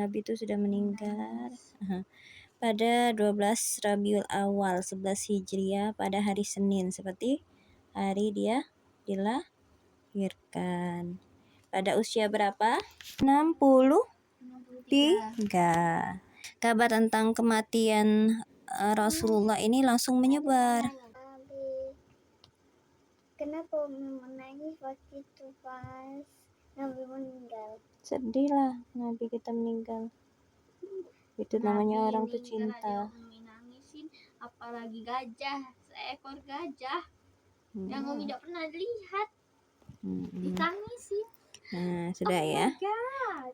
Nabi itu sudah meninggal pada 12 Rabiul Awal 11 Hijriah pada hari Senin, seperti hari dia dilahirkan. Pada usia berapa? 63. Kabar tentang kematian Rasulullah ini langsung menyebar. Kenapa menangis waktu itu pas Nabi meninggal? Sedih lah Nabi kita meninggal. Itu namanya orang tercinta. Nangisin, apalagi gajah, seekor gajah yang Umi tidak pernah lihat ditangisin. Nah, sudah ya.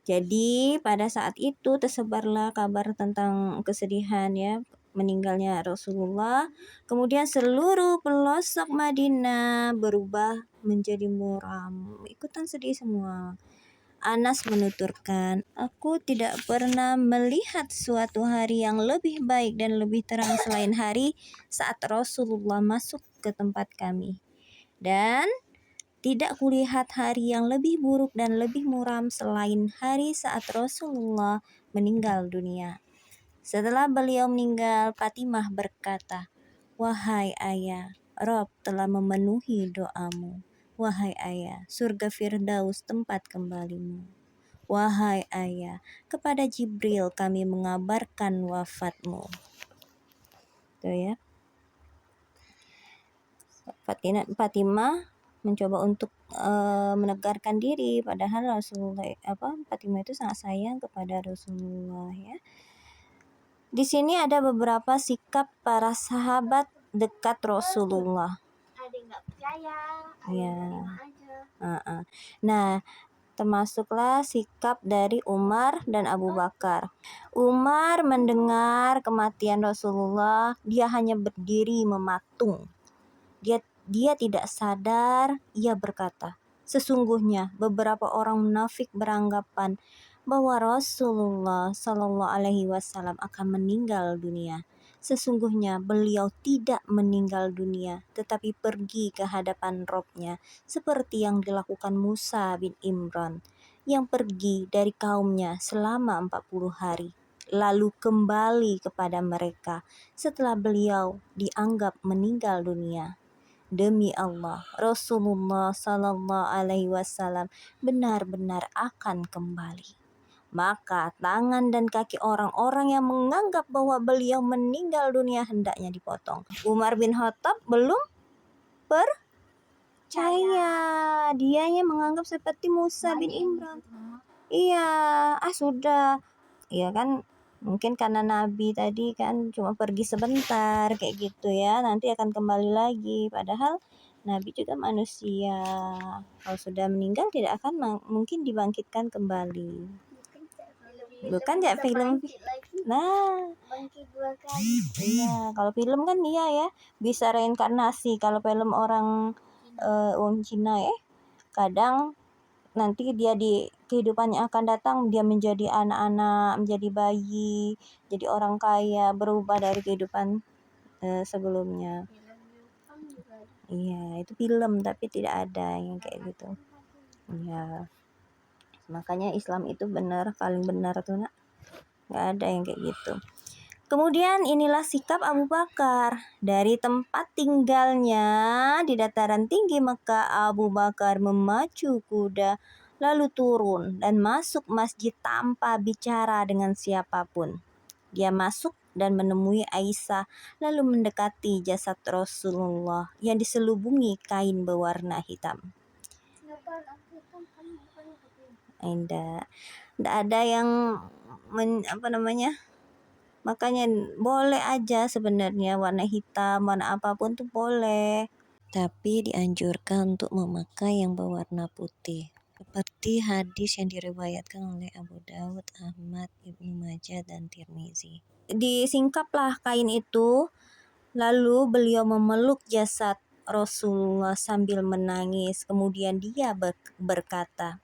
Jadi pada saat itu tersebarlah kabar tentang kesedihan ya meninggalnya Rasulullah. Kemudian seluruh pelosok Madinah berubah menjadi muram. Ikutan sedih semua. Anas menuturkan, aku tidak pernah melihat suatu hari yang lebih baik dan lebih terang selain hari saat Rasulullah masuk ke tempat kami. Dan tidak kulihat hari yang lebih buruk dan lebih muram selain hari saat Rasulullah meninggal dunia. Setelah beliau meninggal, Fatimah berkata, wahai ayah, Rob telah memenuhi doamu. Wahai ayah, surga Firdaus tempat kembalimu. Wahai ayah, kepada Jibril kami mengabarkan wafatmu. Tuh ya. Fatimah mencoba untuk menegarkan diri, padahal Fatimah itu sangat sayang kepada Rasulullah ya. Di sini ada beberapa sikap para sahabat dekat Rasulullah. Ada yang nggak percaya, ada Ya. yang terima aja. Nah, termasuklah sikap dari Umar dan Abu Bakar. Umar mendengar kematian Rasulullah, dia hanya berdiri mematung. Dia tidak sadar, ia berkata, sesungguhnya beberapa orang munafik beranggapan bahwa Rasulullah Shallallahu Alaihi Wasallam akan meninggal dunia. Sesungguhnya beliau tidak meninggal dunia, tetapi pergi ke hadapan Robnya, seperti yang dilakukan Musa bin Imran, yang pergi dari kaumnya selama 40 hari, lalu kembali kepada mereka setelah beliau dianggap meninggal dunia. Demi Allah, Rasulullah Sallallahu Alaihi Wasallam benar-benar akan kembali. Maka tangan dan kaki orang-orang yang menganggap bahwa beliau meninggal dunia hendaknya dipotong. Umar bin Khattab belum percaya. Dianya menganggap seperti Musa bin Imran. Iya, sudah. Iya kan, mungkin karena Nabi tadi kan cuma pergi sebentar kayak gitu ya, nanti akan kembali lagi. Padahal Nabi juga manusia. Kalau sudah meninggal tidak akan mungkin dibangkitkan kembali. Bukan ya film. Nah, bangkit 2 kali. Iya, kalau film kan iya ya, bisa reinkarnasi. Kalau film orang Cina kadang nanti dia di kehidupan yang akan datang dia menjadi anak-anak, menjadi bayi, jadi orang kaya, berubah dari kehidupan sebelumnya. Iya, itu film tapi tidak ada yang kayak gitu. Iya. Makanya Islam itu benar, paling benar tuh nak. Nggak ada yang kayak gitu. Kemudian inilah sikap Abu Bakar. Dari tempat tinggalnya di dataran tinggi Mekah, Abu Bakar memacu kuda lalu turun dan masuk masjid tanpa bicara dengan siapapun. Dia masuk dan menemui Aisyah lalu mendekati jasad Rasulullah yang diselubungi kain berwarna hitam. Tidak ada yang makanya boleh aja sebenarnya warna hitam, warna apapun tuh boleh. Tapi dianjurkan untuk memakai yang berwarna putih. Seperti hadis yang diriwayatkan oleh Abu Dawud, Ahmad, Ibnu Majah, dan Tirmizi. Disingkaplah kain itu, lalu beliau memeluk jasad Rasulullah sambil menangis. Kemudian dia berkata,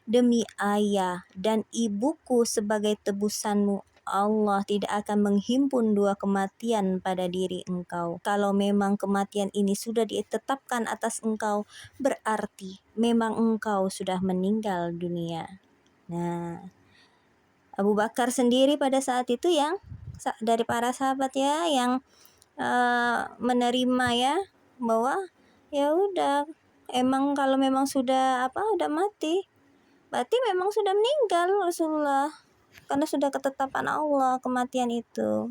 demi ayah dan ibuku sebagai tebusanmu, Allah tidak akan menghimpun 2 kematian pada diri engkau. Kalau memang kematian ini sudah ditetapkan atas engkau, berarti memang engkau sudah meninggal dunia. Nah, Abu Bakar sendiri pada saat itu yang dari para sahabat ya yang menerima ya bahwa ya udah emang kalau memang sudah udah mati berarti memang sudah meninggal Rasulullah karena sudah ketetapan Allah kematian itu.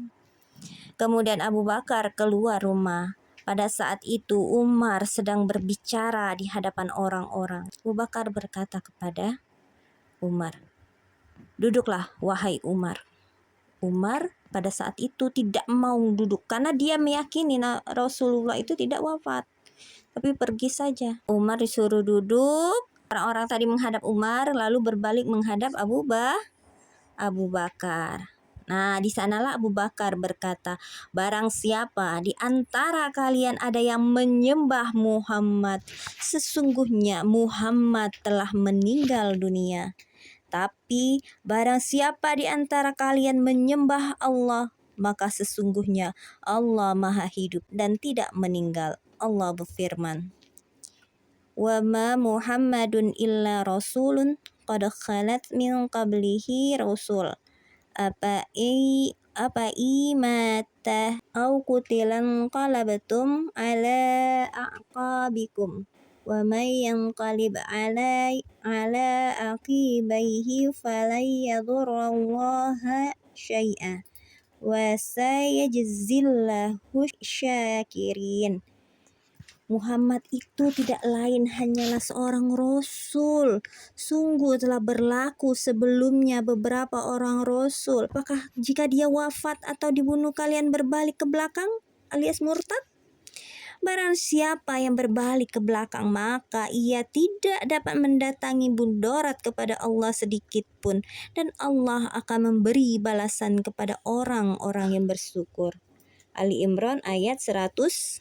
Kemudian Abu Bakar keluar rumah. Pada saat itu Umar sedang berbicara di hadapan orang-orang. Abu Bakar berkata kepada Umar, "Duduklah wahai Umar." Umar pada saat itu tidak mau duduk karena dia meyakini Rasulullah itu tidak wafat, tapi pergi saja. Umar disuruh duduk. Orang-orang tadi menghadap Umar lalu berbalik menghadap Abu Bakar. Nah, di sanalah Abu Bakar berkata, "Barang siapa di antara kalian ada yang menyembah Muhammad, sesungguhnya Muhammad telah meninggal dunia. Tapi barang siapa di antara kalian menyembah Allah, maka sesungguhnya Allah Maha Hidup dan tidak meninggal." Allah berfirman, "Wa ma Muhammadun illa rasulun qad khalat min qablihi rasul. Apa imata au kutilan qalabtum ala aqabikum wa may yanqalib ala aqibaihi falan yadurrallaha syai'a wa sayajzillahu syakirin." Muhammad itu tidak lain hanyalah seorang rasul. Sungguh telah berlaku sebelumnya beberapa orang rasul. Apakah jika dia wafat atau dibunuh kalian berbalik ke belakang alias murtad? Barang siapa yang berbalik ke belakang maka ia tidak dapat mendatangi mudarat kepada Allah sedikit pun, dan Allah akan memberi balasan kepada orang-orang yang bersyukur. Ali Imran ayat 144.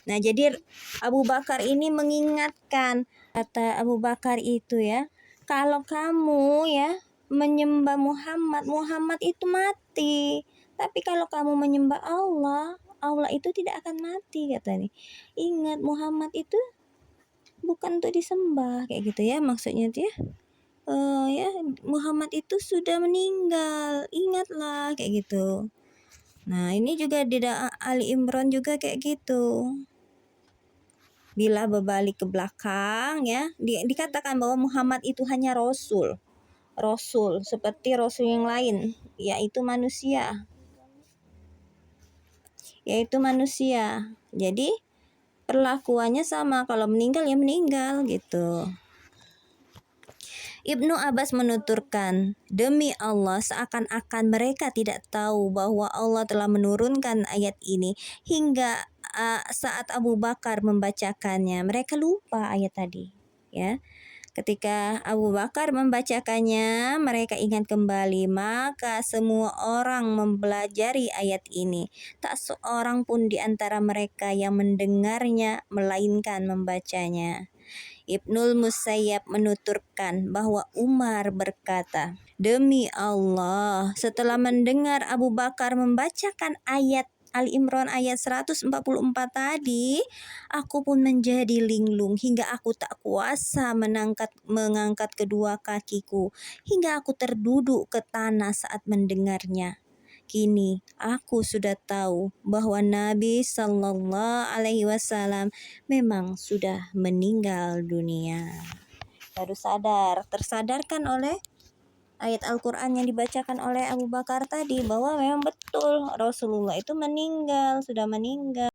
Nah, jadi Abu Bakar ini mengingatkan, kata Abu Bakar itu ya, kalau kamu ya menyembah Muhammad, Muhammad itu mati. Tapi kalau kamu menyembah Allah, Allah itu tidak akan mati, katanya. Ingat, Muhammad itu bukan untuk disembah, kayak gitu ya maksudnya tuh ya. Ya Muhammad itu sudah meninggal, ingatlah, kayak gitu. Nah, ini juga di Ali Imran juga kayak gitu. Bila berbalik ke belakang ya, dikatakan bahwa Muhammad itu hanya rasul. Rasul seperti rasul yang lain, yaitu manusia. Jadi perlakuannya sama, kalau meninggal ya meninggal gitu. Ibnu Abbas menuturkan, demi Allah seakan-akan mereka tidak tahu bahwa Allah telah menurunkan ayat ini hingga saat Abu Bakar membacakannya. Mereka lupa ayat tadi, ya. Ketika Abu Bakar membacakannya, mereka ingat kembali, maka semua orang mempelajari ayat ini. Tak seorang pun di antara mereka yang mendengarnya melainkan membacanya. Ibnul Musayyab menuturkan bahwa Umar berkata, "Demi Allah, setelah mendengar Abu Bakar membacakan ayat Ali Imran ayat 144 tadi, aku pun menjadi linglung hingga aku tak kuasa mengangkat kedua kakiku, hingga aku terduduk ke tanah saat mendengarnya. Kini aku sudah tahu bahwa Nabi Sallallahu Alaihi Wasallam memang sudah meninggal dunia." Baru tersadarkan oleh ayat Al-Quran yang dibacakan oleh Abu Bakar tadi bahwa memang betul Rasulullah itu sudah meninggal.